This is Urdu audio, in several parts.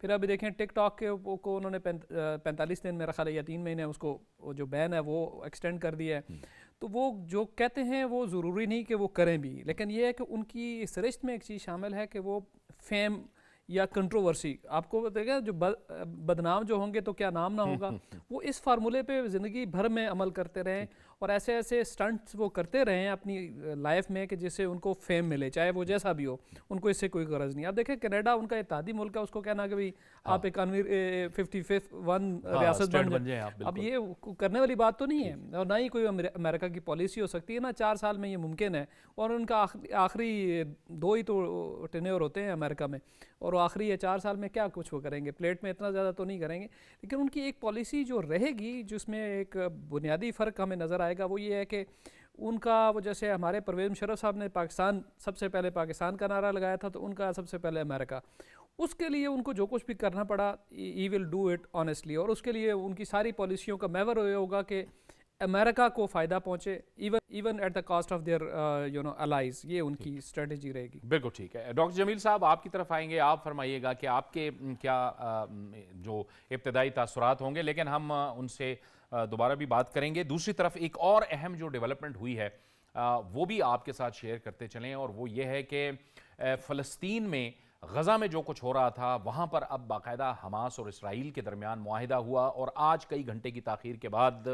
پھر ابھی دیکھیں ٹک ٹاک کو انہوں نے 45 دن میرا خیال ہے یا 3 مہینے اس کو جو بین ہے وہ ایکسٹینڈ کر دیا ہے. تو وہ جو کہتے ہیں وہ ضروری نہیں کہ وہ کریں بھی, لیکن یہ ہے کہ ان کی سرشت میں ایک چیز شامل ہے کہ وہ فیم یا کنٹروورسی, آپ کو دیکھیں جو بدنام جو ہوں گے تو کیا نام نہ ہوگا, وہ اس فارمولے پہ زندگی بھر میں عمل کرتے رہیں اور ایسے ایسے سٹنٹس وہ کرتے رہیں اپنی لائف میں کہ جس سے ان کو فیم ملے, چاہے وہ جیسا بھی ہو, ان کو اس سے کوئی غرض نہیں. اب دیکھیں کینیڈا ان کا اتحادی ملک ہے, اس کو کہنا کہ بھئی آپ ایک 55 ریاست بن جائیں, اب یہ کرنے والی بات تو نہیں ہے, اور نہ ہی کوئی امریکہ کی پالیسی ہو سکتی ہے, نہ 4 سال میں یہ ممکن ہے. اور ان کا آخری 2 ہی تو ٹینیور ہوتے ہیں امریکہ میں, اور وہ آخری 4 سال میں کیا کچھ وہ کریں گے, پلیٹ میں اتنا زیادہ تو نہیں کریں گے. لیکن ان کی ایک پالیسی جو رہے گی جس میں ایک بنیادی فرق ہمیں نظر آئے گا, وہ یہ ہے کہ ان کا وہ جیسے ہمارے پرویز مشرف صاحب نے پاکستان سب سے پہلے پاکستان کا نعرہ لگایا تھا, تو ان کا سب سے پہلے امریکہ. اس کے لیے ان کو جو کچھ بھی کرنا پڑا ہی ول ڈو اٹ آنیسٹلی, اور اس کے لیے ان کی ساری پالیسیوں کا محور یہ ہوگا کہ امریکہ کو فائدہ پہنچے, even at the cost of their allies. یہ ان کی اسٹریٹجی رہے گی. بالکل ٹھیک ہے. ڈاکٹر جمیل صاحب آپ کی طرف آئیں گے, آپ فرمائیے گا کہ آپ کے کیا جو ابتدائی تاثرات ہوں گے, لیکن ہم ان سے دوبارہ بھی بات کریں گے. دوسری طرف ایک اور اہم جو ڈیولپمنٹ ہوئی ہے وہ بھی آپ کے ساتھ شیئر کرتے چلیں, اور وہ یہ ہے کہ فلسطین میں غزہ میں جو کچھ ہو رہا تھا وہاں پر اب باقاعدہ حماس اور اسرائیل کے درمیان معاہدہ ہوا, اور آج کئی گھنٹے کی تاخیر کے بعد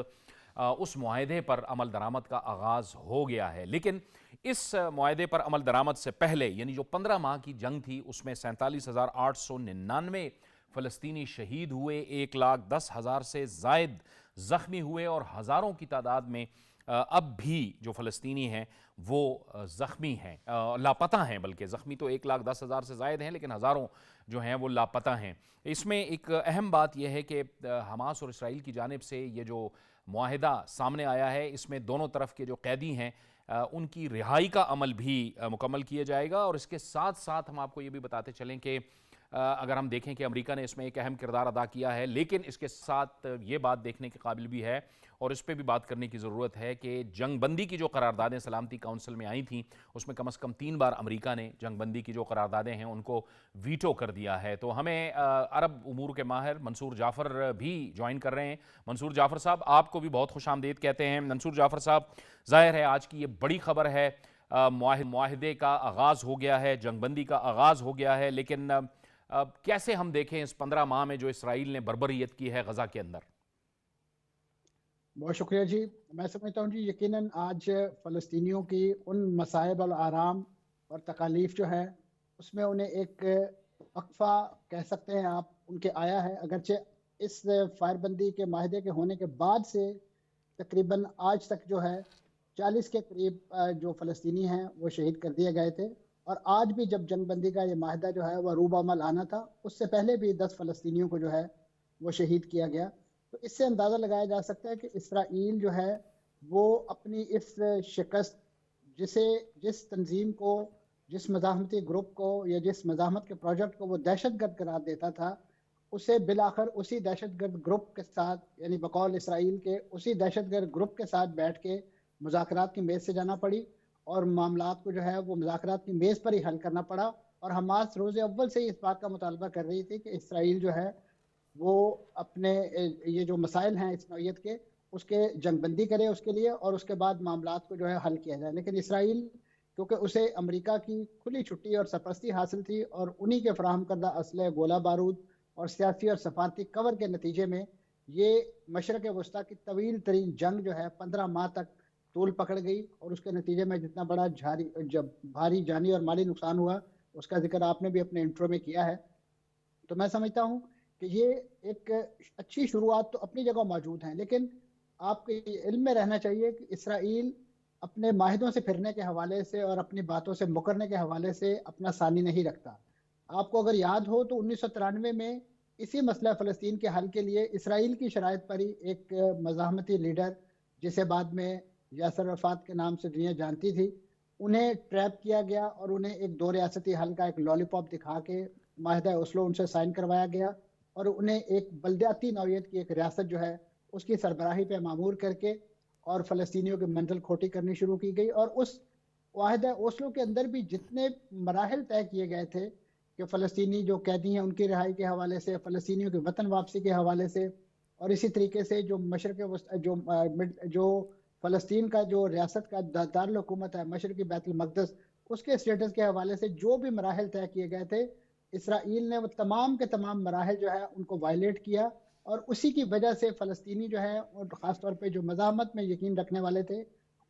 اس معاہدے پر عمل درآمد کا آغاز ہو گیا ہے. لیکن اس معاہدے پر عمل درآمد سے پہلے یعنی جو 15 ماہ کی جنگ تھی اس میں 47,899 فلسطینی شہید ہوئے, 1,10,000 سے زائد زخمی ہوئے, اور ہزاروں کی تعداد میں اب بھی جو فلسطینی ہیں وہ زخمی ہیں, لاپتہ ہیں. بلکہ زخمی تو 1,10,000 سے زائد ہیں, لیکن ہزاروں جو ہیں وہ لاپتہ ہیں. اس میں ایک اہم بات یہ ہے کہ حماس اور اسرائیل کی جانب سے یہ جو معاہدہ سامنے آیا ہے, اس میں دونوں طرف کے جو قیدی ہیں ان کی رہائی کا عمل بھی مکمل کیا جائے گا. اور اس کے ساتھ ساتھ ہم آپ کو یہ بھی بتاتے چلیں کہ اگر ہم دیکھیں کہ امریکہ نے اس میں ایک اہم کردار ادا کیا ہے, لیکن اس کے ساتھ یہ بات دیکھنے کے قابل بھی ہے اور اس پہ بھی بات کرنے کی ضرورت ہے کہ جنگ بندی کی جو قراردادیں سلامتی کونسل میں آئی تھیں اس میں کم از کم 3 بار امریکہ نے جنگ بندی کی جو قراردادیں ہیں ان کو ویٹو کر دیا ہے. تو ہمیں عرب امور کے ماہر منصور جعفر بھی جوائن کر رہے ہیں. منصور جعفر صاحب آپ کو بھی بہت خوش آمدید کہتے ہیں. منصور جعفر صاحب, ظاہر ہے آج کی یہ بڑی خبر ہے, معاہدے کا آغاز ہو گیا ہے, جنگ بندی کا آغاز ہو گیا ہے, لیکن کیسے ہم دیکھیں اس 15 ماہ میں جو اسرائیل نے بربریت کی ہے غزہ کے اندر؟ بہت شکریہ جی. میں سمجھتا ہوں جی یقیناً آج فلسطینیوں کی ان مصائب والآرام اور تکالیف جو ہے اس میں انہیں ایک وقفہ کہہ سکتے ہیں آپ ان کے آیا ہے. اگرچہ اس فائر بندی کے معاہدے کے ہونے کے بعد سے تقریباً آج تک جو ہے 40 کے قریب جو فلسطینی ہیں وہ شہید کر دیے گئے تھے, اور آج بھی جب جنگ بندی کا یہ معاہدہ جو ہے وہ روب عمل آنا تھا اس سے پہلے بھی 10 فلسطینیوں کو جو ہے وہ شہید کیا گیا. تو اس سے اندازہ لگایا جا سکتا ہے کہ اسرائیل جو ہے وہ اپنی اس شکست جس تنظیم کو, جس مزاحمتی گروپ کو یا جس مزاحمت کے پروجیکٹ کو وہ دہشت گرد قرار دیتا تھا, اسے بالآخر اسی دہشت گرد گروپ کے ساتھ یعنی بقول اسرائیل کے اسی دہشت گرد گروپ کے ساتھ بیٹھ کے مذاکرات کی میز سے جانا پڑی, اور معاملات کو جو ہے وہ مذاکرات کی میز پر ہی حل کرنا پڑا. اور حماس روز اول سے ہی اس بات کا مطالبہ کر رہی تھی کہ اسرائیل جو ہے وہ اپنے یہ جو مسائل ہیں اس نوعیت کے اس کے جنگ بندی کرے اس کے لیے, اور اس کے بعد معاملات کو جو ہے حل کیا جائے. لیکن اسرائیل کیونکہ اسے امریکہ کی کھلی چھٹی اور سرپرستی حاصل تھی, اور انہی کے فراہم کردہ اسلحے, گولہ بارود اور سیاسی اور سفارتی کور کے نتیجے میں یہ مشرق وسطیٰ کی طویل ترین جنگ جو ہے 15 ماہ تک طول پکڑ گئی, اور اس کے نتیجے میں جتنا بڑا بھاری جانی اور مالی نقصان ہوا اس کا ذکر آپ نے بھی اپنے انٹرو میں کیا ہے. تو میں سمجھتا ہوں کہ یہ ایک اچھی شروعات تو اپنی جگہ موجود ہیں, لیکن آپ کے علم میں رہنا چاہیے کہ اسرائیل اپنے معاہدوں سے پھرنے کے حوالے سے اور اپنی باتوں سے مکرنے کے حوالے سے اپنا ثانی نہیں رکھتا. آپ کو اگر یاد ہو تو 1993 میں اسی مسئلہ فلسطین کے حل کے لیے اسرائیل کی شرائط پر ہی ایک مزاحمتی لیڈر جسے بعد میں یاسر عرفات کے نام سے دنیا جانتی تھی, انہیں ٹریپ کیا گیا اور انہیں ایک 2 ریاستی حل کا ایک لالی پاپ دکھا کے معاہدہ اوسلو ان سے سائن کروایا گیا, اور انہیں ایک بلدیاتی نوعیت کی ایک ریاست جو ہے اس کی سربراہی پہ معمور کر کے اور فلسطینیوں کی منزل کھوٹی کرنی شروع کی گئی. اور اس معاہدہ اوسلو کے اندر بھی جتنے مراحل طے کیے گئے تھے کہ فلسطینی جو قیدی ہیں ان کی رہائی کے حوالے سے، فلسطینیوں کی وطن واپسی کے حوالے سے، اور اسی طریقے سے جو مشرق وسطی جو فلسطین کا جو ریاست کا دارالحکومت ہے مشرقی بیت المقدس، اس کے اسٹیٹس کے حوالے سے جو بھی مراحل طے کیے گئے تھے، اسرائیل نے وہ تمام کے تمام مراحل جو ہے ان کو وائلیٹ کیا، اور اسی کی وجہ سے فلسطینی جو ہے اور خاص طور پہ جو مزاحمت میں یقین رکھنے والے تھے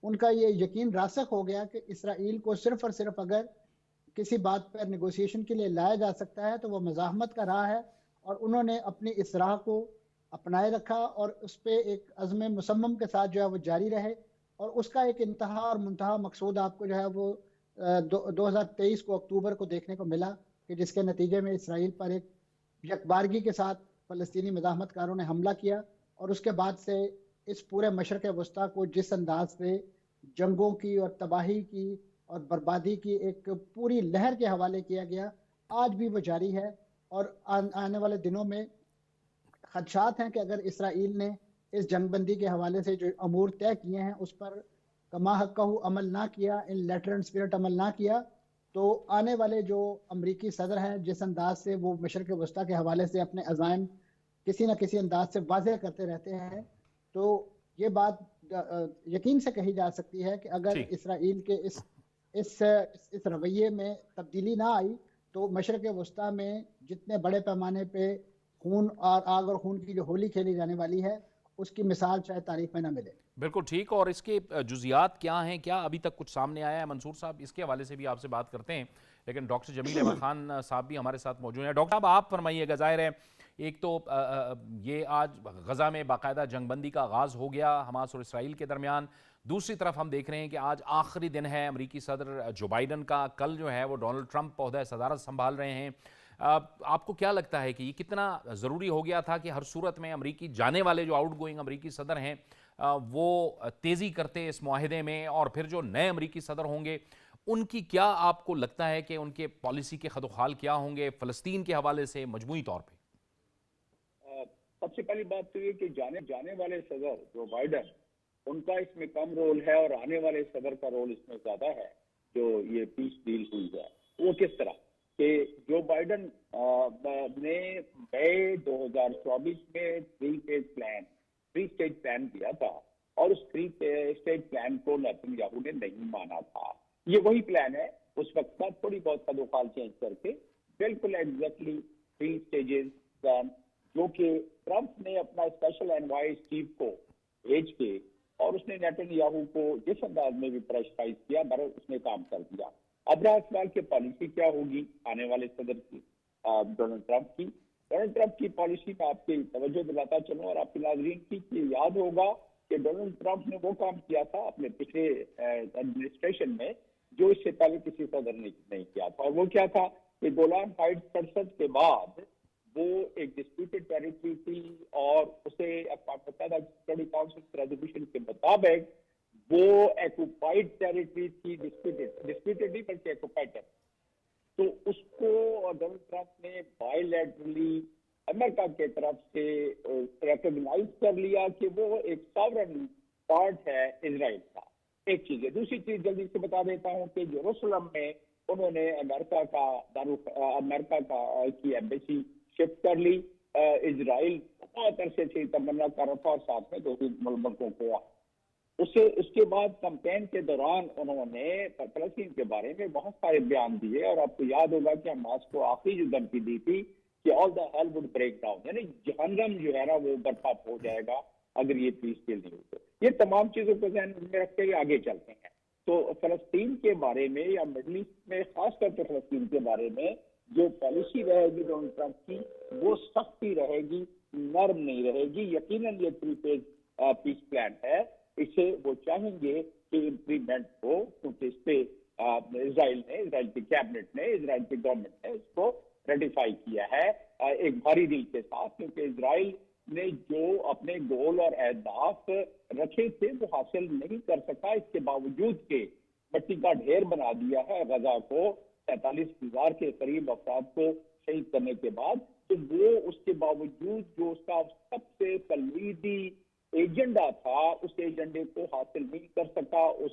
ان کا یہ یقین راسخ ہو گیا کہ اسرائیل کو صرف اور صرف اگر کسی بات پر نیگوسیشن کے لیے لایا جا سکتا ہے تو وہ مزاحمت کا راہ ہے، اور انہوں نے اپنی اس راہ کو اپنائے رکھا اور اس پہ ایک عزم مصمم کے ساتھ جو ہے وہ جاری رہے، اور اس کا ایک انتہا اور منتہا مقصود آپ کو جو ہے وہ 2023 کو اکتوبر کو دیکھنے کو ملا کہ جس کے نتیجے میں اسرائیل پر ایک یکبارگی کے ساتھ فلسطینی مزاحمت کاروں نے حملہ کیا، اور اس کے بعد سے اس پورے مشرق وسطیٰ کو جس انداز سے جنگوں کی اور تباہی کی اور بربادی کی ایک پوری لہر کے حوالے کیا گیا، آج بھی وہ جاری ہے، اور آنے والے دنوں میں خدشات ہیں کہ اگر اسرائیل نے اس جنگ بندی کے حوالے سے جو امور طے کیے ہیں اس پر کما حقہ عمل نہ کیا، ان لیٹر اینڈ اسپرٹ عمل نہ کیا، تو آنے والے جو امریکی صدر ہیں جس انداز سے وہ مشرق وسطیٰ کے حوالے سے اپنے عزائم کسی نہ کسی انداز سے واضح کرتے رہتے ہیں، تو یہ بات یقین سے کہی جا سکتی ہے کہ اگر اسرائیل کے اس رویے میں تبدیلی نہ آئی تو مشرق وسطیٰ میں جتنے بڑے پیمانے پہ خون اور آگ اور خون کی جو ہولی کھیلی جانے والی ہے اس کی مثال شاید تاریخ میں نہ ملے۔ بالکل ٹھیک، اور اس کے جزیات کیا ہیں، کیا ابھی تک کچھ سامنے آیا ہے؟ منصور صاحب اس کے حوالے سے بھی آپ سے بات کرتے ہیں، لیکن ڈاکٹر جمیل احمد خان صاحب بھی ہمارے ساتھ موجود ہیں۔ ڈاکٹر صاحب آپ فرمائیے گا، ظاہر ہے ایک تو یہ آج غزہ میں باقاعدہ جنگ بندی کا آغاز ہو گیا حماس اور اسرائیل کے درمیان، دوسری طرف ہم دیکھ رہے ہیں کہ آج آخری دن ہے امریکی صدر جو بائیڈن کا، کل جو ہے وہ ڈونلڈ ٹرمپ عہدہ صدارت سنبھال رہے ہیں۔ آپ کو کیا لگتا ہے کہ یہ کتنا ضروری ہو گیا تھا کہ ہر صورت میں امریکی جانے والے جو آؤٹ گوئنگ امریکی صدر ہیں وہ تیزی کرتے اس معاہدے میں، اور پھر جو نئے امریکی صدر ہوں گے ان کی کیا آپ کو لگتا ہے کہ ان کے پالیسی کے خد و خال کیا ہوں گے فلسطین کے حوالے سے مجموعی طور پہ؟ سب سے پہلی بات تو یہ کہ جانے والے صدر جو بائیڈن ان کا اس میں کم رول ہے اور آنے والے صدر کا رول اس میں زیادہ ہے۔ جو یہ پیس ڈیل ہوئی ہے وہ کس طرح کہ جو بائیڈن نے مئی 2024 میں 3 اسٹیج پلان کیا تھا، اور اس 3 اسٹیج پلان کو نیتن یاہو نے نہیں مانا تھا۔ یہ وہی پلان ہے، اس وقت کا تھوڑی بہت خد و خال چینج کر کے بالکل ایگزیکٹلی 3 اسٹیجز پلان، جو کہ ٹرمپ نے اپنا اسپیشل انوائے چیف کو بھیج کے اور اس نے نیتن یاہو کو جس انداز میں بھی پریشرائز کیا برابر اس نے کام کر دیا۔ اب رہا سوال کہ پالیسی کیا ہوگی آنے والے صدر کی، ڈونلڈ ٹرمپ کی۔ ڈونلڈ ٹرمپ کی پالیسی میں آپ کی توجہ دلاتا چلوں اور آپ کے ناظرین کی کہ یاد ہوگا کہ ڈونلڈ ٹرمپ نے وہ کام کیا تھا اپنے پچھلے ایڈمنسٹریشن میں جو اس سے پہلے کسی صدر نے نہیں کیا تھا، اور وہ کیا تھا کہ گولان ہائٹس کنسرٹ کے بعد وہ ایک ڈسپیوٹڈ ٹیریٹری تھی، اور اسے متحدہ سیکورٹی کاؤنسل ریزولوشن کے مطابق وہ ایکوپائڈ ٹیریٹری تھی، ڈسپیوٹڈ نہیں بلکہ ایکوپائڈ ٹیریٹری۔ تو اس کو ڈونلڈ ٹرمپ نے بائی لیٹرلی امریکہ کے طرف سے ریکگنائز کر لیا کہ وہ ایک ساورن پارٹ ہے اسرائیل کا۔ ایک چیز ہے۔ دوسری چیز جلدی سے بتا دیتا ہوں کہ یروشلم میں انہوں نے امریکہ کی ایمبیسی شفٹ کر لی۔ اسرائیل بہت عرصے سے تمنا کر رہا تھا اور ساتھ میں دوسرے ملکوں کو۔ اس کے بعد کمپین کے دوران انہوں نے فلسطین کے بارے میں بہت سارے بیان دیے، اور آپ کو یاد ہوگا کہ حماس کو آخری جو دھمکی دی تھی کہ all the hell would break down, یعنی جہنم جو ہے نا وہ برپا ہو جائے گا اگر یہ پیس ڈیل نہیں ہوئی۔ یہ تمام چیزوں کو ذہن میں رکھتے ہوئے آگے چلتے ہیں۔ تو فلسطین کے بارے میں یا مڈل ایسٹ میں خاص طور پہ فلسطین کے بارے میں جو پالیسی رہے گی ڈونلڈ ٹرمپ کی، وہ سختی رہے گی، نرم نہیں رہے گی۔ یقیناً یہ 3 فیز پیس پلان ہے، اسے وہ چاہیں گے کہ امپلیمنٹ ہو، کیونکہ اس پہ اسرائیل کی کیبنٹ نے، اسرائیل کی گورنمنٹ نے اس کو ریٹیفائی کیا ہے ایک بھاری دل کے ساتھ، کیونکہ اسرائیل نے جو اپنے گول اور اہداف رکھے تھے وہ حاصل نہیں کر سکا، اس کے باوجود کہ مٹی کا ڈھیر بنا دیا ہے غزہ کو 47,000 کے قریب افراد کو شہید کرنے کے بعد، تو وہ اس کے باوجود جو اس کا سب سے کلیدی ایجنڈا تھا اس ایجنڈے کو حاصل نہیں کر سکا، اس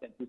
33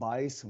22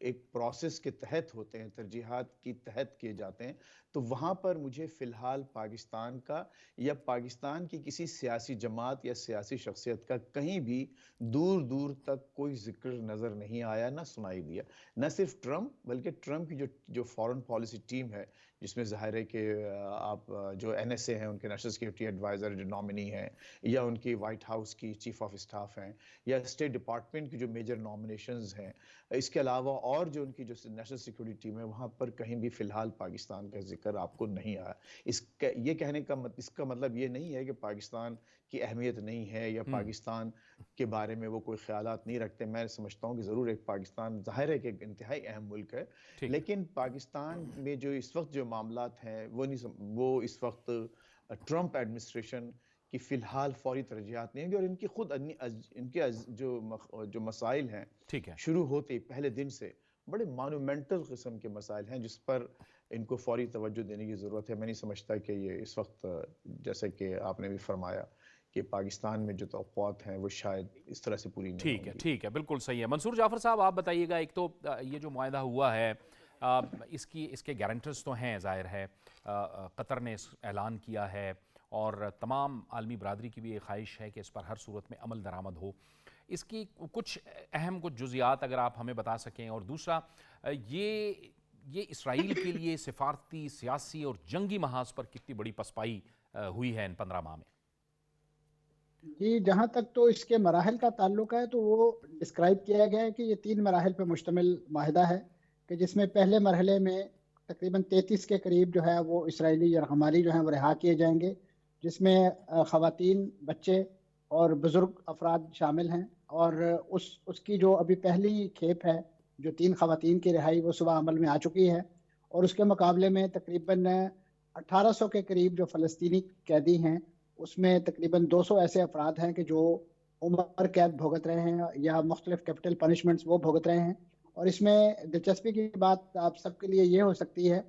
ایک پروسیس کے تحت ہوتے ہیں, ترجیحات کی تحت کیے جاتے ہیں, تو وہاں پر مجھے فی الحال پاکستان کا یا پاکستان کی کسی سیاسی جماعت یا سیاسی شخصیت کا کہیں بھی دور دور تک کوئی ذکر نظر نہیں آیا, نہ سنائی دیا. نہ صرف ٹرمپ بلکہ ٹرمپ کی جو فارن پالیسی ٹیم ہے, جس میں ظاہر ہے کہ آپ جو این ایس اے ہیں, ان کے نیشنل سیکورٹی ایڈوائزر جو نامنی ہیں, یا ان کی وائٹ ہاؤس کی چیف آف اسٹاف ہیں, یا اسٹیٹ ڈپارٹمنٹ کی جو میجر نامنیشنز ہیں, اس کے علاوہ اور جو ان کی جو نیشنل سیکورٹی ٹیم ہے, وہاں پر کہیں بھی فی الحال پاکستان کا ذکر آپ کو نہیں آیا. یہ کہنے کا اس کا مطلب یہ نہیں ہے کہ پاکستان کی اہمیت نہیں ہے یا پاکستان کے بارے میں وہ کوئی خیالات نہیں رکھتے. میں سمجھتا ہوں کہ ضرور ایک پاکستان ظاہر ہے کہ ایک انتہائی اہم ملک ہے, لیکن پاکستان میں جو اس وقت جو معاملات ہیں وہ اس وقت ٹرمپ ایڈمنسٹریشن کی فی الحال فوری ترجیحات نہیں ہیں, اور ان کی خود ان کے جو مسائل ہیں شروع ہوتے پہلے دن سے بڑے مانومنٹل قسم کے مسائل ہیں جس پر ان کو فوری توجہ دینے کی ضرورت ہے. میں نہیں سمجھتا کہ یہ اس وقت, جیسے کہ آپ نے بھی فرمایا, کہ پاکستان میں جو توقعات ہیں وہ شاید اس طرح سے پوری نہیں ہوں گی. ٹھیک ہے, بالکل صحیح ہے. منصور جعفر صاحب, آپ بتائیے گا, ایک تو یہ جو معاہدہ ہوا ہے, اس کے گارنٹرز تو ہیں, ظاہر ہے قطر نے اعلان کیا ہے, اور تمام عالمی برادری کی بھی یہ خواہش ہے کہ اس پر ہر صورت میں عمل درآمد ہو. اس کی کچھ جزیات اگر آپ ہمیں بتا سکیں. اور دوسرا, یہ اسرائیل کے لیے سفارتی, سیاسی اور جنگی محاذ پر کتنی بڑی پسپائی ہوئی ہے ان 15 ماہ میں؟ جی, جہاں تک تو اس کے مراحل کا تعلق ہے تو وہ ڈسکرائب کیا گیا ہے کہ یہ 3 مراحل پہ مشتمل معاہدہ ہے, کہ جس میں پہلے مرحلے میں تقریباً 33 کے قریب جو ہے وہ اسرائیلی یرغمالی جو ہیں وہ رہا کیے جائیں گے, جس میں خواتین, بچے اور بزرگ افراد شامل ہیں. اور اس کی جو ابھی پہلی کھیپ ہے, جو 3 خواتین کی رہائی, وہ صبح عمل میں آ چکی ہے. اور اس کے مقابلے میں تقریباً 1800 کے قریب جو فلسطینی قیدی ہیں, اس میں تقریباً 200 ایسے افراد ہیں کہ جو عمر قید بھگت رہے ہیں یا مختلف کیپٹل پنشمنٹس وہ بھگت رہے ہیں. اور اس میں دلچسپی کی بات آپ سب کے لیے یہ ہو سکتی ہے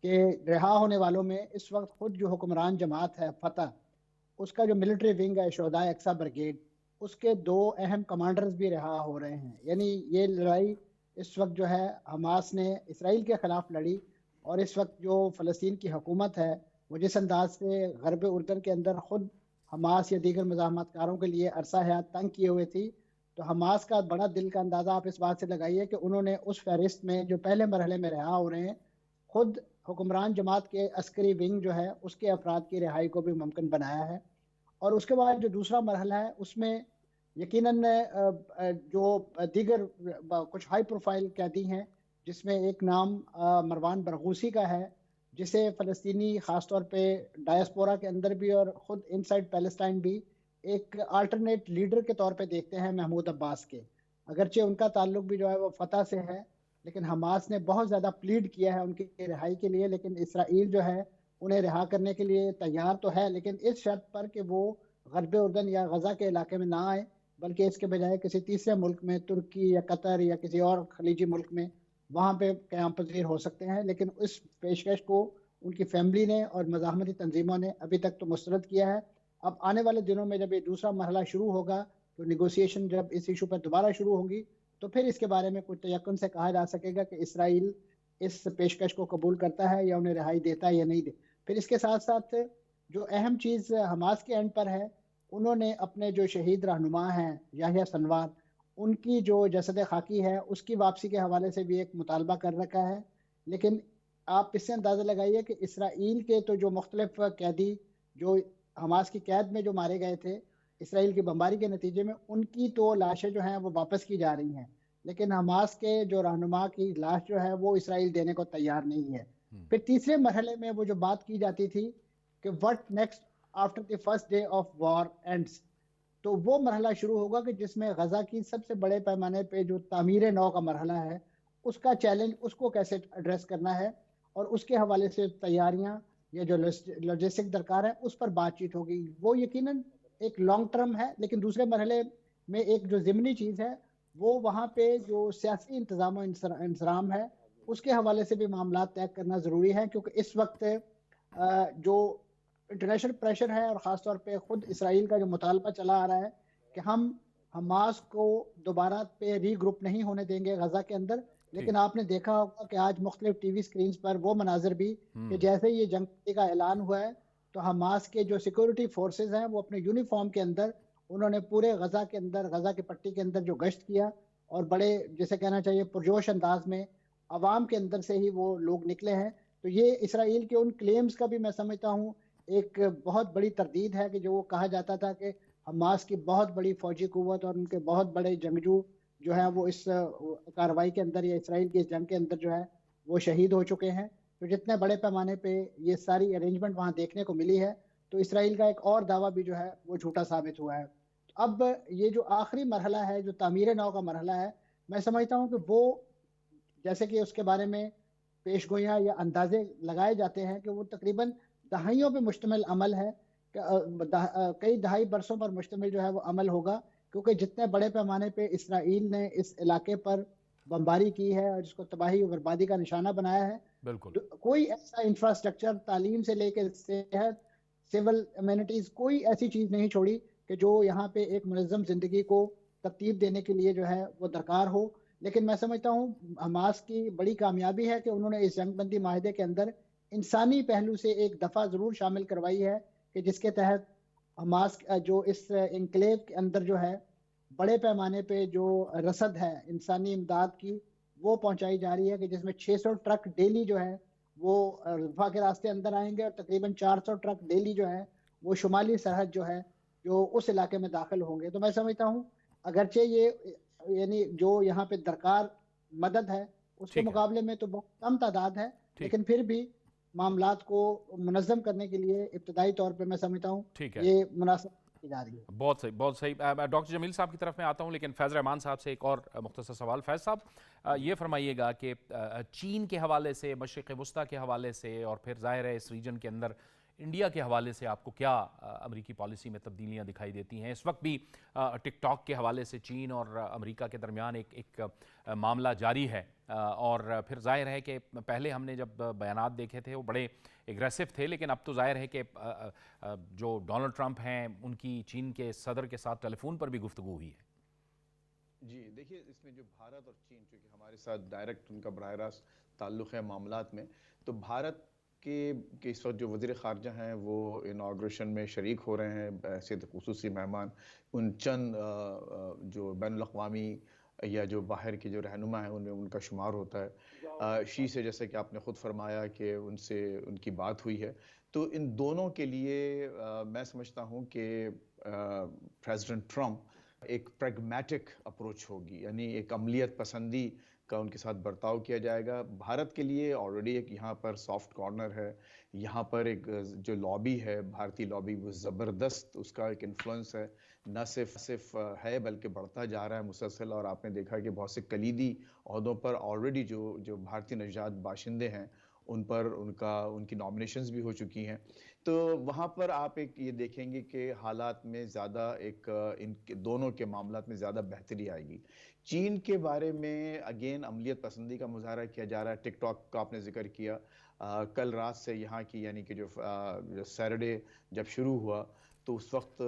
کہ رہا ہونے والوں میں اس وقت خود جو حکمران جماعت ہے فتح, اس کا جو ملٹری ونگ ہے شہدائے اقصی بریگیڈ, اس کے 2 اہم کمانڈرز بھی رہا ہو رہے ہیں. یعنی یہ لڑائی اس وقت جو ہے حماس نے اسرائیل کے خلاف لڑی, اور اس وقت جو فلسطین کی حکومت ہے وہ جس انداز سے غرب اردن کے اندر خود حماس یا دیگر مزاحمت کاروں کے لیے عرصہ حیات تنگ کیے ہوئے تھی, تو حماس کا بڑا دل کا اندازہ آپ اس بات سے لگائیے کہ انہوں نے اس فہرست میں جو پہلے مرحلے میں رہا ہو رہے ہیں, خود حکمران جماعت کے عسکری ونگ جو ہے اس کے افراد کی رہائی کو بھی ممکن بنایا ہے. اور اس کے بعد جو دوسرا مرحلہ ہے, اس میں یقیناً جو دیگر کچھ ہائی پروفائل قیدی ہیں, جس میں ایک نام مروان برغوثی کا ہے, جسے فلسطینی خاص طور پہ ڈائسپورا کے اندر بھی اور خود انسائیڈ پیلسٹائن بھی ایک آلٹرنیٹ لیڈر کے طور پہ دیکھتے ہیں محمود عباس کے. اگرچہ ان کا تعلق بھی جو ہے وہ فتح سے ہے, لیکن حماس نے بہت زیادہ پلیڈ کیا ہے ان کی رہائی کے لیے, لیکن اسرائیل جو ہے انہیں رہا کرنے کے لیے تیار تو ہے, لیکن اس شرط پر کہ وہ غرب اردن یا غزہ کے علاقے میں نہ آئے, بلکہ اس کے بجائے کسی تیسرے ملک میں, ترکی یا قطر یا کسی اور خلیجی ملک میں, وہاں پہ قیام پذیر ہو سکتے ہیں. لیکن اس پیشکش کو ان کی فیملی نے اور مزاحمتی تنظیموں نے ابھی تک تو مسترد کیا ہے. اب آنے والے دنوں میں جب یہ دوسرا مرحلہ شروع ہوگا, تو نیگوسیشن جب اس ایشو پر دوبارہ شروع ہوگی, تو پھر اس کے بارے میں کچھ تیقن سے کہا جا سکے گا کہ اسرائیل اس پیشکش کو قبول کرتا ہے یا انہیں رہائی دیتا ہے یا نہیں دے. پھر اس کے ساتھ ساتھ جو اہم چیز حماس کے اینڈ پر ہے, انہوں نے اپنے جو شہید رہنما ہیں یحییٰ سنوار, ان کی جو جسد خاکی ہے اس کی واپسی کے حوالے سے بھی ایک مطالبہ کر رکھا ہے. لیکن آپ اس سے اندازہ لگائیے کہ اسرائیل کے تو جو مختلف قیدی جو حماس کی قید میں جو مارے گئے تھے اسرائیل کی بمباری کے نتیجے میں, ان کی تو لاشیں جو ہیں وہ واپس کی جا رہی ہیں, لیکن حماس کے جو رہنما کی لاش جو ہے وہ اسرائیل دینے کو تیار نہیں ہے. پھر تیسرے مرحلے میں وہ جو بات کی جاتی تھی کہ what next after the first day of war ends, تو وہ مرحلہ شروع ہوگا کہ جس میں غزہ کی سب سے بڑے پیمانے پہ جو تعمیر نو کا مرحلہ ہے, اس کا چیلنج, اس کو کیسے ایڈریس کرنا ہے, اور اس کے حوالے سے تیاریاں یا جو لاجسٹک درکار ہے اس پر بات چیت ہوگی. وہ یقیناً ایک لانگ ٹرم ہے, لیکن دوسرے مرحلے میں ایک جو ضمنی چیز ہے وہ وہاں پہ جو سیاسی انتظام و انصرام ہے اس کے حوالے سے بھی معاملات طے کرنا ضروری ہے, کیونکہ اس وقت جو انٹرنیشنل پریشر ہے اور خاص طور پہ خود اسرائیل کا جو مطالبہ چلا آ رہا ہے کہ ہم حماس کو دوبارہ پہ ری گروپ نہیں ہونے دیں گے غزہ کے اندر, لیکن آپ نے دیکھا ہوگا کہ آج مختلف ٹی وی سکرینز پر وہ مناظر بھی کہ جیسے یہ جنگ بندی کا اعلان ہوا ہے تو حماس کے جو سیکورٹی فورسز ہیں وہ اپنے یونیفارم کے اندر انہوں نے پورے غزہ کے اندر، غزہ کی پٹی کے اندر جو گشت کیا اور بڑے جیسے کہنا چاہیے پرجوش انداز میں عوام کے اندر سے ہی وہ لوگ نکلے ہیں. تو یہ اسرائیل کے ان کلیمز کا بھی میں سمجھتا ہوں ایک بہت بڑی تردید ہے کہ جو وہ کہا جاتا تھا کہ حماس کی بہت بڑی فوجی قوت اور ان کے بہت بڑے جنگجو جو ہیں وہ اس کارروائی کے اندر یا اسرائیل کی اس جنگ کے اندر جو ہے وہ شہید ہو چکے ہیں. تو جتنے بڑے پیمانے پہ یہ ساری ارینجمنٹ وہاں دیکھنے کو ملی ہے تو اسرائیل کا ایک اور دعویٰ بھی جو ہے وہ جھوٹا ثابت ہوا ہے. اب یہ جو آخری مرحلہ ہے جو تعمیر نو کا مرحلہ ہے میں سمجھتا ہوں کہ وہ جیسے کہ اس کے بارے میں پیش گوئیاں یا اندازے لگائے جاتے ہیں کہ وہ تقریباً دہائیوں پہ مشتمل عمل ہے کہ کئی دہائی برسوں پر مشتمل جو ہے وہ عمل ہوگا کیونکہ جتنے بڑے پیمانے پہ اسرائیل نے اس علاقے پر بمباری کی ہے اور جس کو تباہی و بربادی کا نشانہ بنایا ہے بالکل کوئی ایسا انفراسٹرکچر تعلیم سے لے کے صحت سول امینٹیز کوئی ایسی چیز نہیں چھوڑی کہ جو یہاں پہ ایک منظم زندگی کو ترتیب دینے کے لیے جو ہے وہ درکار ہو. لیکن میں سمجھتا ہوں حماس کی بڑی کامیابی ہے کہ انہوں نے اس جنگ بندی معاہدے کے اندر انسانی پہلو سے ایک دفعہ ضرور شامل کروائی ہے کہ جس کے تحت حماس جو اس انکلیو کے اندر جو ہے بڑے پیمانے پہ جو رسد ہے انسانی امداد کی وہ پہنچائی جا رہی ہے کہ جس میں 600 ٹرک ڈیلی جو ہے وہ رفح کے راستے اندر آئیں گے اور تقریباً 400 ٹرک ڈیلی جو ہے وہ شمالی سرحد جو ہے جو اس علاقے میں داخل ہوں گے. تو میں سمجھتا ہوں اگرچہ یہ یعنی جو یہاں پہ درکار مدد ہے اس کے مقابلے میں تو بہت کم تعداد ہے لیکن پھر بھی معاملات کو منظم کرنے کے لیے ابتدائی طور پہ میں سمجھتا ہوں یہ مناسب کی جا رہی ہے. بہت صحیح بہت صحیح. ڈاکٹر جمیل صاحب کی طرف میں آتا ہوں لیکن فیض رحمان صاحب سے ایک اور مختصر سوال. فیض صاحب یہ فرمائیے گا کہ چین کے حوالے سے مشرق وسطیٰ کے حوالے سے اور پھر ظاہر ہے اس ریجن کے اندر انڈیا کے حوالے سے آپ کو کیا امریکی پالیسی میں تبدیلیاں دکھائی دیتی ہیں؟ اس وقت بھی ٹک ٹاک کے حوالے سے چین اور امریکہ کے درمیان ایک معاملہ جاری ہے اور پھر ظاہر ہے کہ پہلے ہم نے جب بیانات دیکھے تھے وہ بڑے اگریسو تھے لیکن اب تو ظاہر ہے کہ جو ڈونلڈ ٹرمپ ہیں ان کی چین کے صدر کے ساتھ ٹیلی فون پر بھی گفتگو ہوئی ہے. جی دیکھیے اس میں جو بھارت اور چین چونکہ ہمارے ساتھ ڈائریکٹ ان کا براہ راست تعلق ہے معاملات میں تو بھارت کہ اس وقت جو وزیر خارجہ ہیں وہ انوگریشن میں شریک ہو رہے ہیں بحیثیت خصوصی مہمان. ان چند جو بین الاقوامی یا جو باہر کے جو رہنما ہیں ان میں ان کا شمار ہوتا ہے. شی سے جیسے کہ آپ نے خود فرمایا کہ ان سے ان کی بات ہوئی ہے تو ان دونوں کے لیے میں سمجھتا ہوں کہ پریزیڈنٹ ٹرمپ ایک پریگمیٹک اپروچ ہوگی یعنی ایک عملیت پسندی کا ان کے ساتھ برتاؤ کیا جائے گا. بھارت کے لیے آلریڈی ایک یہاں پر سافٹ کارنر ہے, یہاں پر ایک جو لابی ہے بھارتی لابی وہ زبردست اس کا ایک انفلوئنس ہے, نہ صرف ہے بلکہ بڑھتا جا رہا ہے مسلسل. اور آپ نے دیکھا کہ بہت سے کلیدی عہدوں پر آلریڈی جو بھارتی نژاد باشندے ہیں ان پر ان کی نامنیشنز بھی ہو چکی ہیں. تو وہاں پر آپ ایک یہ دیکھیں گے کہ حالات میں زیادہ ایک ان دونوں کے معاملات میں زیادہ بہتری آئے گی. چین کے بارے میں اگین عملیت پسندی کا مظاہرہ کیا جا رہا ہے. ٹک ٹاک کا آپ نے ذکر کیا, کل رات سے یہاں کی یعنی کہ جو سیٹرڈے جب شروع ہوا تو اس وقت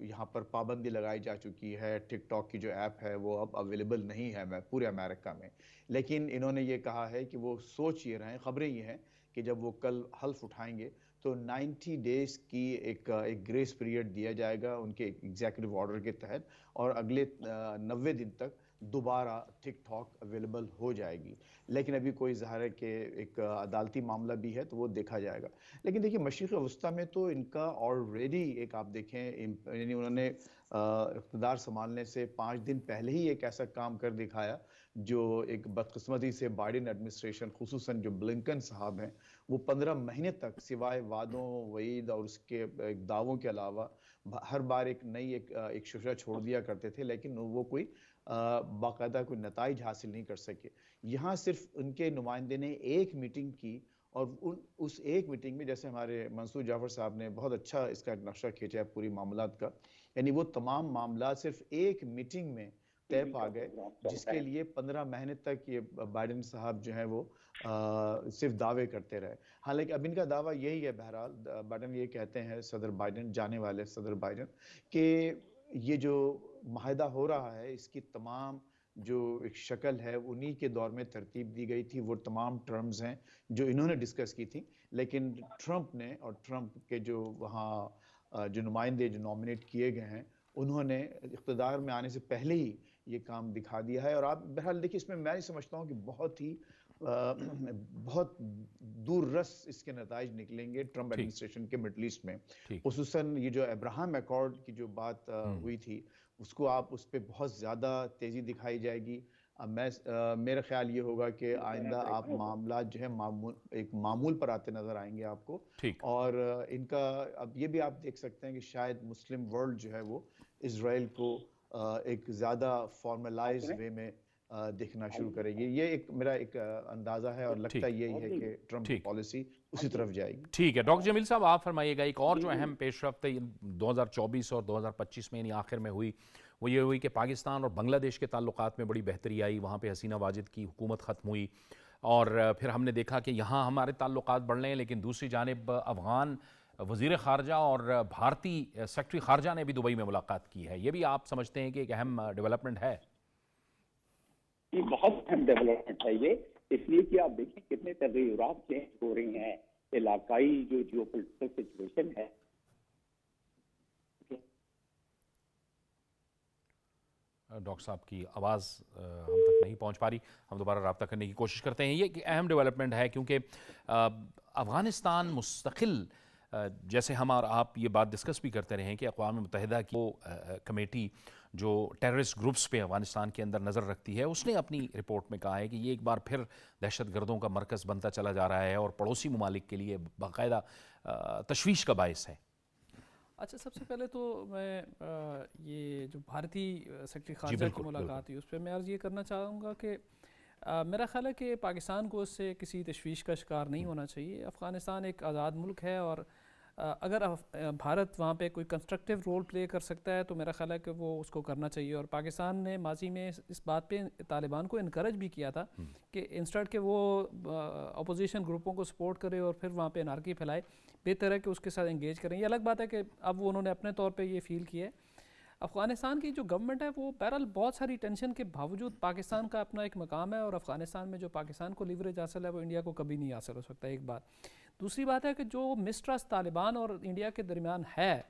یہاں پر پابندی لگائی جا چکی ہے. ٹک ٹاک کی جو ایپ ہے وہ اب اویلیبل نہیں ہے پورے امریکہ میں, لیکن انہوں نے یہ کہا ہے کہ وہ سوچ یہ رہے ہیں, خبریں یہ ہیں کہ جب وہ کل حلف اٹھائیں گے تو 90 ڈیز کی ایک گریس پیریڈ دیا جائے گا ان کے ایگزیکٹو آرڈر کے تحت, اور اگلے 90 دن تک دوبارہ ٹک ٹاک اویلیبل ہو جائے گی. لیکن ابھی کوئی ظاہر ہے کہ ایک عدالتی معاملہ بھی ہے تو وہ دیکھا جائے گا. لیکن دیکھیے مشرق وسطیٰ میں تو ان کا آلریڈی ایک آپ دیکھیں یعنی انہوں نے اقتدار سنبھالنے سے 5 دن پہلے ہی ایک ایسا کام کر دکھایا جو ایک بدقسمتی سے بائیڈن ایڈمنسٹریشن خصوصاً جو بلنکن صاحب ہیں وہ 15 مہینے تک سوائے وعدوں وعید اور اس کے دعووں کے علاوہ ہر بار ایک نئی ایک ششہ چھوڑ دیا کرتے تھے, لیکن وہ کوئی باقاعدہ کوئی نتائج حاصل نہیں کر سکے. یہاں صرف ان کے نمائندے نے ایک میٹنگ کی اور اس ایک میٹنگ میں جیسے ہمارے منصور جعفر صاحب نے بہت اچھا اس کا ایک نقشہ کھینچا ہے پوری معاملات کا, یعنی وہ تمام معاملات صرف ایک میٹنگ میں طے پا گئے جس کے لیے 15 مہینے تک یہ بائیڈن صاحب جو ہیں وہ صرف دعوے کرتے رہے. حالانکہ اب ان کا دعویٰ یہی ہے, بہرحال بائیڈن یہ کہتے ہیں صدر بائیڈن, جانے والے صدر بائیڈن, کہ یہ جو معاہدہ ہو رہا ہے اس کی تمام جو ایک شکل ہے انہی کے دور میں ترتیب دی گئی تھی. وہ تمام ٹرمز ہیں جو انہوں نے ڈسکس کی تھی, لیکن ٹرمپ نے اور ٹرمپ کے جو وہاں جو نمائندے جو نامنیٹ کیے گئے ہیں انہوں نے اقتدار میں آنے سے پہلے ہی یہ کام دکھا دیا ہے. اور آپ بہرحال دیکھیے اس میں میں سمجھتا ہوں کہ بہت دور رس اس کے نتائج نکلیں گے ٹرمپ ایڈمنسٹریشن کے مڈل ایسٹ میں. خصوصاً یہ جو ابراہم ایکارڈ کی جو بات ہوئی تھی اس کو آپ اس پہ بہت زیادہ تیزی دکھائی جائے گی. میرا خیال یہ ہوگا کہ آئندہ آپ معاملات جو ہے ایک معمول پر آتے نظر آئیں گے آپ کو. اور ان کا اب یہ بھی آپ دیکھ سکتے ہیں کہ شاید مسلم ورلڈ جو ہے وہ اسرائیل کو ایک زیادہ فارملائز وے میں دیکھنا شروع کرے گی. یہ میرا ایک اندازہ ہے اور لگتا یہی ہے کہ ٹرمپ کی پالیسی اسی طرف جائے گی. ٹھیک ہے ڈاکٹر جمیل صاحب آپ فرمائیے گا ایک اور جو اہم پیش رفت 2024 اور 2025 میں یعنی آخر میں ہوئی وہ یہ ہوئی کہ پاکستان اور بنگلہ دیش کے تعلقات میں بڑی بہتری آئی. وہاں پہ حسینہ واجد کی حکومت ختم ہوئی اور پھر ہم نے دیکھا کہ یہاں ہمارے تعلقات بڑھ رہے ہیں, لیکن دوسری جانب افغان وزیر خارجہ اور بھارتی سیکرٹری خارجہ نے بھی دبئی میں ملاقات کی ہے. یہ بھی آپ سمجھتے ہیں کہ ایک اہم ڈیولپمنٹ ہے؟ یہ بہت اہم ڈیولپمنٹ ہے یہ, اس لیے کہ آپ دیکھیں کتنے تغیرات چینج ہو رہی ہیں. علاقائی جو جیو پولیٹیکل سچویشن ہے. ڈاکٹر صاحب کی آواز ہم تک نہیں پہنچ پا رہی, ہم دوبارہ رابطہ کرنے کی کوشش کرتے ہیں. یہ ایک اہم ڈیولپمنٹ ہے کیونکہ افغانستان مستقل, جیسے ہم اور آپ یہ بات ڈسکس بھی کرتے رہے ہیں کہ اقوام متحدہ کی وہ کمیٹی جو ٹیررسٹ گروپس پہ افغانستان کے اندر نظر رکھتی ہے, اس نے اپنی رپورٹ میں کہا ہے کہ یہ ایک بار پھر دہشت گردوں کا مرکز بنتا چلا جا رہا ہے اور پڑوسی ممالک کے لیے باقاعدہ تشویش کا باعث ہے. اچھا, سب سے پہلے تو میں یہ جو بھارتی سیکرٹری خارجہ کی ملاقات ہوئی اس پہ میں عرض یہ کرنا چاہوں گا کہ میرا خیال ہے کہ پاکستان کو اس سے کسی تشویش کا شکار نہیں ہونا چاہیے. افغانستان ایک آزاد ملک ہے اور اگر بھارت وہاں پہ کوئی کنسٹرکٹیو رول پلے کر سکتا ہے تو میرا خیال ہے کہ وہ اس کو کرنا چاہیے. اور پاکستان نے ماضی میں اس بات پہ طالبان کو انکریج بھی کیا تھا کہ انسٹیڈ کہ وہ اپوزیشن گروپوں کو سپورٹ کرے اور پھر وہاں پہ انارکی پھیلائے, بہتر ہے کہ اس کے ساتھ انگیج کریں. یہ الگ بات ہے کہ اب انہوں نے اپنے طور پہ یہ فیل کیا ہے. افغانستان کی جو گورنمنٹ ہے وہ بہرحال بہت ساری ٹینشن کے باوجود پاکستان کا اپنا ایک مقام ہے اور افغانستان میں جو پاکستان کو لیوریج حاصل ہے وہ انڈیا کو کبھی نہیں حاصل ہو سکتا. ایک بات. دوسری بات ہے کہ جو مسٹرسٹ طالبان اور انڈیا کے درمیان ہے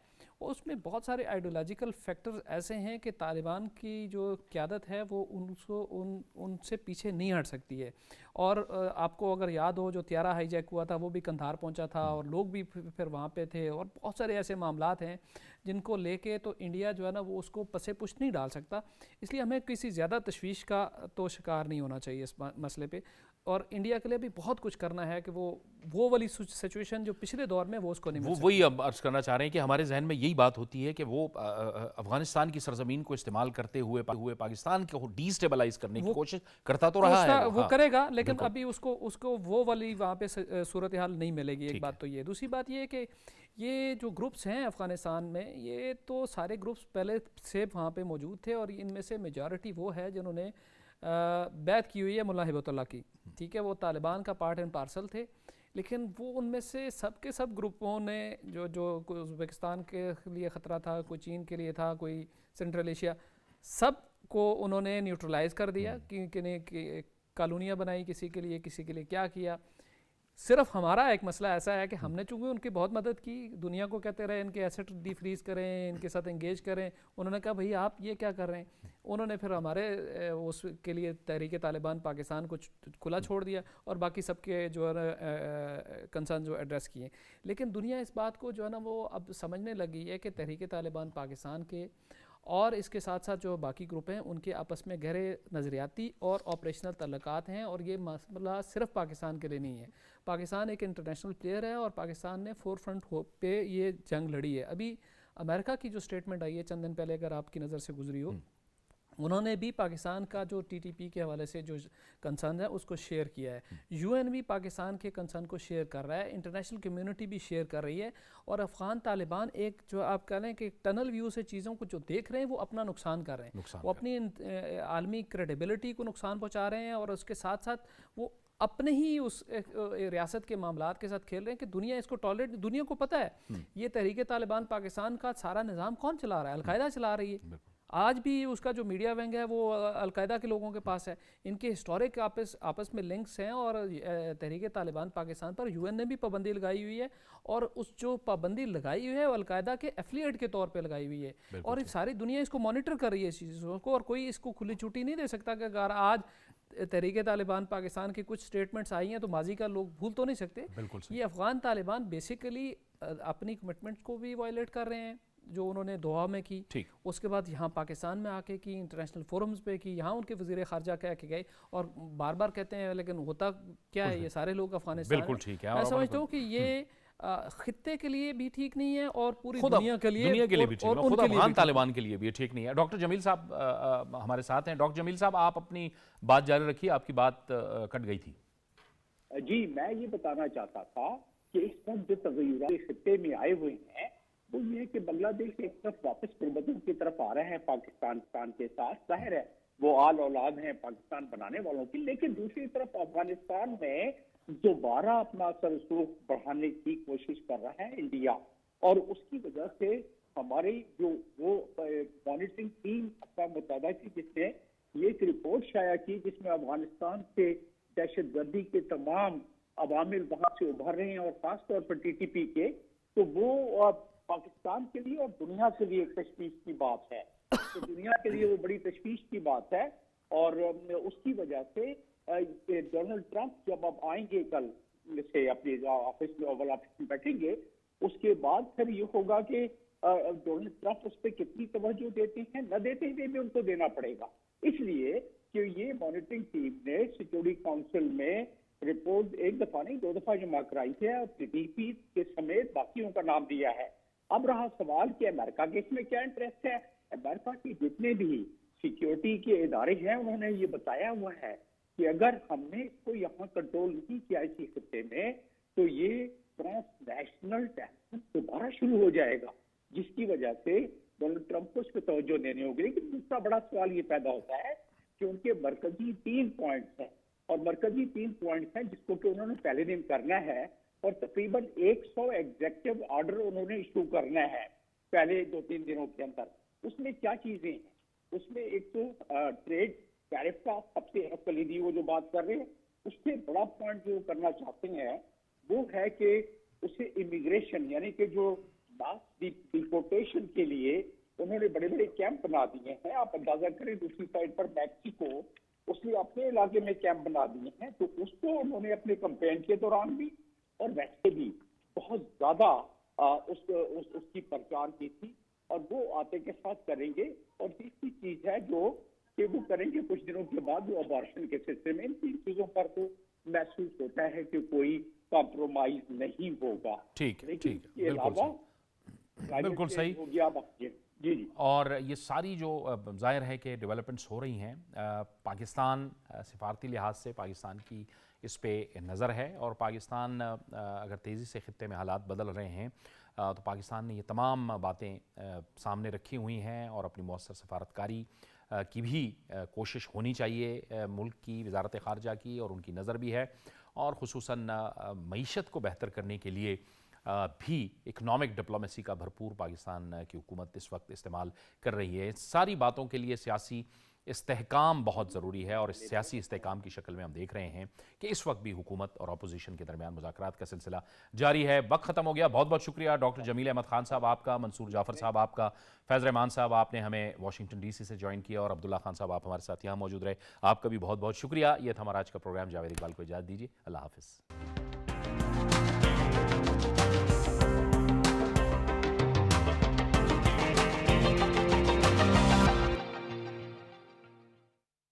اس میں بہت سارے آئیڈیولوجیکل فیکٹرز ایسے ہیں کہ طالبان کی جو قیادت ہے وہ ان سے پیچھے نہیں ہٹ سکتی ہے. اور آپ کو اگر یاد ہو جو طیارہ ہائی جیک ہوا تھا وہ بھی قندھار پہنچا تھا اور لوگ بھی پھر وہاں پہ تھے, اور بہت سارے ایسے معاملات ہیں جن کو لے کے تو انڈیا جو ہے نا وہ اس کو پسے پشت نہیں ڈال سکتا. اس لیے ہمیں کسی زیادہ تشویش کا تو شکار نہیں ہونا چاہیے اس مسئلے پہ. اور انڈیا کے لیے بھی بہت کچھ کرنا ہے کہ وہ والی سچویشن جو پچھلے دور میں وہ اس کو نہیں مل سکتی. وہی اب عرض کرنا چاہ رہے ہیں کہ ہمارے ذہن میں یہی بات ہوتی ہے کہ وہ افغانستان کی سرزمین کو استعمال کرتے ہوئے پاکستان کو ڈی سٹیبلائز کرنے کی کوشش کرتا تو رہا ہے, وہ کرے گا, لیکن ابھی اس کو وہ والی وہاں پہ صورتحال نہیں ملے گی. ایک بات تو یہ. دوسری بات یہ ہے کہ یہ جو گروپس ہیں افغانستان میں یہ تو سارے گروپس پہلے سے وہاں پہ موجود تھے اور ان میں سے میجارٹی وہ ہے جنہوں نے بیعت کی ہوئی ہے ملا ہبت اللہ کی. ٹھیک ہے, وہ طالبان کا پارٹ اینڈ پارسل تھے, لیکن وہ ان میں سے سب کے سب گروپوں نے جو کوئی ازبکستان کے لیے خطرہ تھا, کوئی چین کے لیے تھا, کوئی سینٹرل ایشیا, سب کو انہوں نے نیوٹرلائز کر دیا. کہ کالونیاں بنائی کسی کے لیے کیا کیا. صرف ہمارا ایک مسئلہ ایسا ہے کہ ہم نے چونکہ ان کی بہت مدد کی, دنیا کو کہتے رہے ان کے ایسٹ ڈی فریز کریں, ان کے ساتھ انگیج کریں. انہوں نے کہا بھئی آپ یہ کیا کر رہے ہیں. انہوں نے پھر ہمارے اس کے لیے تحریک طالبان پاکستان کو کھلا چھوڑ دیا اور باقی سب کے جو ہے نا کنسرن جو ایڈریس کیے. لیکن دنیا اس بات کو جو ہے نا وہ اب سمجھنے لگی ہے کہ تحریک طالبان پاکستان کے اور اس کے ساتھ ساتھ جو باقی گروپ ہیں ان کے آپس میں گہرے نظریاتی اور آپریشنل تعلقات ہیں. اور یہ مسئلہ صرف پاکستان کے لیے نہیں ہے. پاکستان ایک انٹرنیشنل پلیئر ہے اور پاکستان نے فور فرنٹ پہ یہ جنگ لڑی ہے. ابھی امریکہ کی جو سٹیٹمنٹ آئی ہے چند دن پہلے, اگر آپ کی نظر سے گزری ہو, انہوں نے بھی پاکستان کا جو ٹی ٹی پی کے حوالے سے جو کنسرن ہے اس کو شیئر کیا ہے. یو این بھی پاکستان کے کنسرن کو شیئر کر رہا ہے, انٹرنیشنل کمیونٹی بھی شیئر کر رہی ہے. اور افغان طالبان ایک جو آپ کہہ رہے ہیں کہ ٹنل ویو سے چیزوں کو جو دیکھ رہے ہیں وہ اپنا نقصان کر رہے ہیں, وہ اپنی عالمی کریڈیبلٹی کو نقصان پہنچا رہے ہیں اور اس کے ساتھ ساتھ وہ اپنے ہی اس ریاست کے معاملات کے ساتھ کھیل رہے ہیں کہ دنیا اس کو ٹالریٹ, دنیا کو پتہ ہے یہ تحریک طالبان پاکستان کا سارا نظام کون چلا رہا ہے, القاعدہ چلا رہی ہے. آج بھی اس کا جو میڈیا ونگ ہے وہ القاعدہ کے لوگوں کے پاس ہے. ان کے ہسٹورک آپس میں لنکس ہیں, اور تحریک طالبان پاکستان پر یو این نے بھی پابندی لگائی ہوئی ہے, اور اس جو پابندی لگائی ہوئی ہے وہ القاعدہ کے ایفیلیٹ کے طور پہ لگائی ہوئی ہے, اور ساری دنیا اس کو مانیٹر کر رہی ہے اس چیزوں کو, اور کوئی اس کو کھلی چھٹی نہیں دے سکتا کہ اگر آج تحریک طالبان پاکستان کی کچھ سٹیٹمنٹس آئی ہیں تو ماضی کا لوگ بھول تو نہیں سکتے. یہ افغان طالبان بیسیکلی اپنی کمٹمنٹس کو بھی وائلیٹ کر رہے ہیں جو انہوں نے دوحہ میں کی, اس کے بعد یہاں پاکستان میں آ کے کی, انٹرنیشنل فورمز پہ کی, یہاں ان کے وزیر خارجہ کہہ کے گئے, اور بار بار کہتے ہیں لیکن ہوتا کیا ہے, یہ سارے لوگ افغانستان. بالکل ٹھیک ہے. میں سمجھتا ہوں کہ یہ خطے کے لیے بھی ٹھیک نہیں ہے, اور پوری دنیا کے لیے بھی ٹھیک نہیں, خود افغان طالبان کے لیے بھی ٹھیک نہیں ہے. ڈاکٹر جمیل صاحب ہمارے ساتھ ہیں. ڈاکٹر جمیل صاحب, آپ اپنی بات جاری رکھیے, آپ کی بات کٹ گئی تھی. جی, میں یہ بتانا چاہتا تھا کہ اس وقت جو تغیرات خطے میں آئے ہوئے ہیں وہ یہ کہ بنگلہ دیش ایک طرف واپس قربتوں کی طرف آ رہے ہیں پاکستان کے ساتھ. ظاہر ہے وہ آل اولاد ہیں پاکستان بنانے والوں کی, لیکن دوسری طرف افغانستان میں دوبارہ اپنا اثر رسوخ بڑھانے کی کوشش کر رہا ہے انڈیا, اور اس کی وجہ سے ہماری جو وہ مانیٹرنگ ٹیم اقوام متحدہ کی جس نے یہ ایک رپورٹ شائع کی جس میں افغانستان سے دہشت گردی کے تمام عوامل وہاں سے ابھر رہے ہیں, اور خاص طور پر ٹی ٹی پی کے, تو وہ پاکستان کے لیے اور دنیا کے لیے ایک تشویش کی بات ہے. تو دنیا کے لیے وہ بڑی تشویش کی بات ہے, اور اس کی وجہ سے ڈونلڈ ٹرمپ جب اب آئیں گے کل سے اپنے آفس میں, اوول آفس میں بیٹھیں گے, اس کے بعد پھر یہ ہوگا کہ ڈونلڈ ٹرمپ اس پہ کتنی توجہ دیتے ہیں نہ دیتے ہیں بھی ان کو دینا پڑے گا, اس لیے کہ یہ مانیٹرنگ ٹیم نے سیکورٹی کونسل میں رپورٹ ایک دفعہ نہیں 2 دفعہ جمع کرائی ہے, اور ٹی ٹی پی کے سمیت باقیوں کا نام دیا ہے. اب رہا سوال کہ امریکہ کے اس میں کیا انٹرسٹ ہے. امریکہ کے جتنے بھی سیکیورٹی کے ادارے ہیں انہوں نے یہ بتایا ہوا ہے کہ اگر ہم نے اس کو یہاں کنٹرول نہیں کیا اسی خطے میں تو یہ ٹرانس نیشنل ٹیررزم دوبارہ شروع ہو جائے گا, جس کی وجہ سے ڈونلڈ ٹرمپ کو اس پہ توجہ دینی ہوگی. لیکن دوسرا بڑا سوال یہ پیدا ہوتا ہے کہ ان کے مرکزی 3 پوائنٹس ہیں, اور مرکزی 3 پوائنٹس ہیں جس کو کہ انہوں نے پہلے دن کرنا ہے, اور تقریباً 100 ایگزیکٹو آرڈر انہوں نے ایشو کرنا ہے پہلے 2-3 دنوں کے اندر. اس میں کیا چیزیں ہیں, اس میں ایک تو ٹریڈ ٹیرف کا سب سے کلیدی وہ جو بات کر رہے ہیں, اس سے بڑا پوائنٹ جو کرنا چاہتے ہیں وہ ہے کہ اسے امیگریشن یعنی کہ جو ڈیپورٹیشن کے لیے انہوں نے بڑے بڑے کیمپ بنا دیے ہیں. آپ اندازہ کریں دوسری سائڈ پر میکسیکو اس نے اپنے علاقے میں کیمپ بنا دیے ہیں, تو اس کو انہوں نے اپنے کمپین کے دوران بھی اور ویسے بھی بہت زیادہ اس کی پرچار کی تھی, اور وہ آتے کے ساتھ کریں گے. اور تیسری چیز ہے جو کہ وہ کریں گے کچھ دنوں کے بعد وہ ابارشن کے سلسلے میں. ان 3 چیزوں پر تو محسوس ہوتا ہے کہ کوئی کمپرومائز نہیں ہوگا. ٹھیک بالکل صحیح ہو گیا. جی اور یہ ساری جو ظاہر ہے کہ ڈیولپمنٹس ہو رہی ہیں, پاکستان سفارتی لحاظ سے پاکستان کی اس پہ نظر ہے, اور پاکستان اگر تیزی سے خطے میں حالات بدل رہے ہیں تو پاکستان نے یہ تمام باتیں سامنے رکھی ہوئی ہیں, اور اپنی مؤثر سفارتکاری کی بھی کوشش ہونی چاہیے ملک کی وزارت خارجہ کی, اور ان کی نظر بھی ہے, اور خصوصاً معیشت کو بہتر کرنے کے لیے بھی اکنامک ڈپلومیسی کا بھرپور پاکستان کی حکومت اس وقت استعمال کر رہی ہے. اس ساری باتوں کے لیے سیاسی استحکام بہت ضروری ہے, اور اس سیاسی استحکام کی شکل میں ہم دیکھ رہے ہیں کہ اس وقت بھی حکومت اور اپوزیشن کے درمیان مذاکرات کا سلسلہ جاری ہے. وقت ختم ہو گیا. بہت بہت شکریہ ڈاکٹر جمیل احمد خان صاحب آپ کا, منصور جعفر صاحب آپ کا, فیض رحمان صاحب آپ نے ہمیں واشنگٹن ڈی سی سے جوائن کیا, اور عبداللہ خان صاحب آپ ہمارے ساتھ یہاں موجود رہے, آپ کا بھی بہت بہت شکریہ. یہ تھا ہمارا آج کا پروگرام. جاوید اقبال کو اجازت دیجیے. اللہ حافظ.